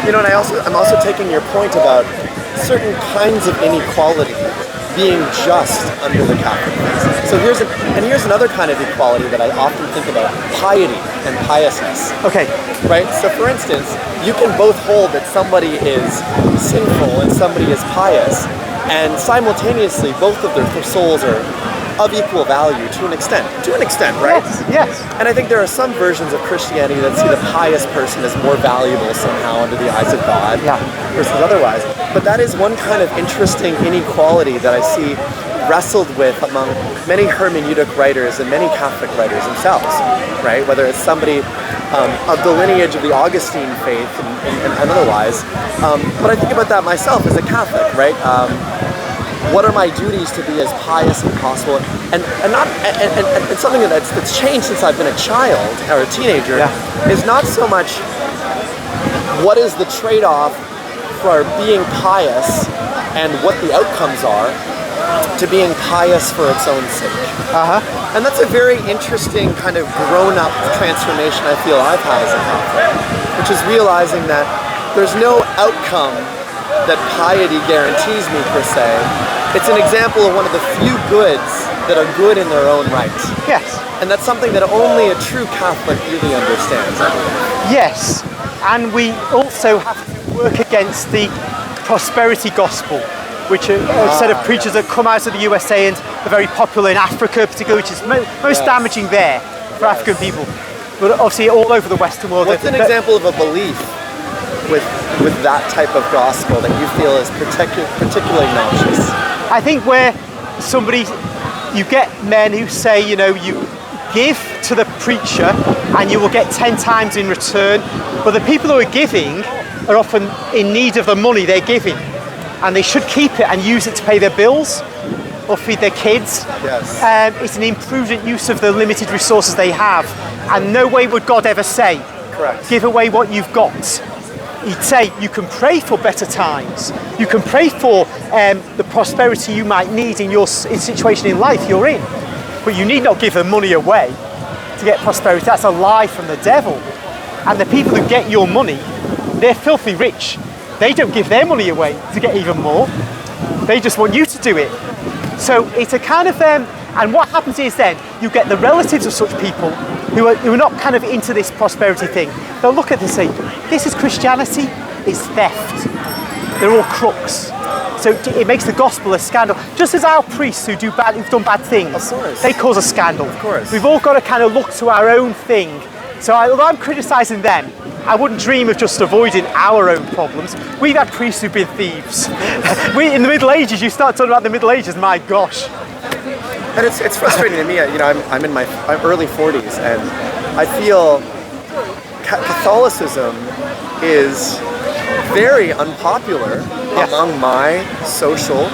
And I'm also taking your point about certain kinds of inequality being just under the Catholic faith. So here's another kind of equality that I often think about: piety and piousness. Okay. Right? So for instance, you can both hold that somebody is sinful and somebody is pious, and simultaneously both of their souls are of equal value to an extent. To an extent, right? Yes. And I think there are some versions of Christianity that see the pious person as more valuable somehow under the eyes of God versus otherwise. But that is one kind of interesting inequality that I see wrestled with among many hermeneutic writers and many Catholic writers themselves, right? Whether it's somebody of the lineage of the Augustine faith and otherwise. But I think about that myself as a Catholic, right? What are my duties to be as pious as possible? And something that's changed since I've been a child or a teenager is not so much what is the trade-off for being pious and what the outcomes are to being pious for its own sake. And that's a very interesting kind of grown-up transformation I feel I've had as a Catholic, which is realizing that there's no outcome that piety guarantees me per se. It's an example of one of the few goods that are good in their own right. Yes. And that's something that only a true Catholic really understands, I believe. Yes. And we also have to work against the prosperity gospel, which are a set of preachers that come out of the USA and are very popular in Africa particularly, which is most damaging there for African people. But obviously all over the Western world. What's an example of a belief with that type of gospel that you feel is particularly noxious? I think where you get men who say, you give to the preacher and you will get 10 times in return, but the people who are giving are often in need of the money they're giving, and they should keep it and use it to pay their bills or feed their kids. Yes. It's an imprudent use of the limited resources they have, and no way would God ever say, correct, give away what you've got. He'd say you can pray for better times, you can pray for the prosperity you might need in your situation in life you're in, but you need not give the money away to get prosperity. That's a lie from the devil. And the people who get your money, they're filthy rich. They don't give their money away to get even more. They just want you to do it. So it's a kind of, and what happens is then you get the relatives of such people who are not kind of into this prosperity thing. They'll look at this and say, this is Christianity, it's theft. They're all crooks. So it makes the gospel a scandal. Just as our priests who've done bad things, of course, they cause a scandal. Of course. We've all got to kind of look to our own thing. So although I'm criticising them, I wouldn't dream of just avoiding our own problems. We've had priests who've been thieves. In the Middle Ages, you start talking about the Middle Ages, my gosh. And it's frustrating to me. I'm in my early 40s, and I feel Catholicism is very unpopular among my social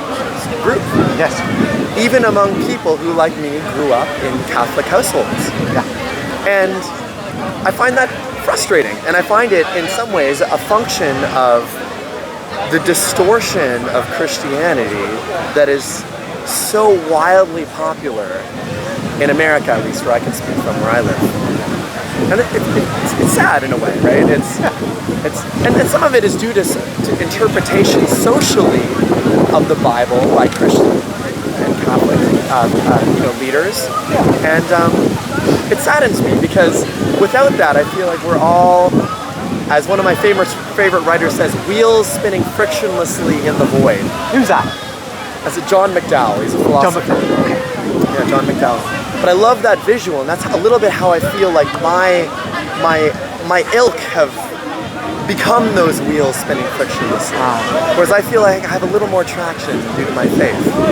group. Yes. Even among people who, like me, grew up in Catholic households. And I find that frustrating, and I find it in some ways a function of the distortion of Christianity that is so wildly popular in America, at least where I can speak from, where I live. And it's sad in a way, right? And some of it is due to interpretation socially of the Bible by Christian and Catholic leaders. And it saddens me because without that, I feel like we're all, as one of my favorite writers says, wheels spinning frictionlessly in the void. Who's that? That's John McDowell. He's a philosopher. John McDowell. Okay. Yeah, John McDowell. But I love that visual, and that's a little bit how I feel like my ilk have become those wheels spinning frictionlessly. Whereas I feel like I have a little more traction due to my faith.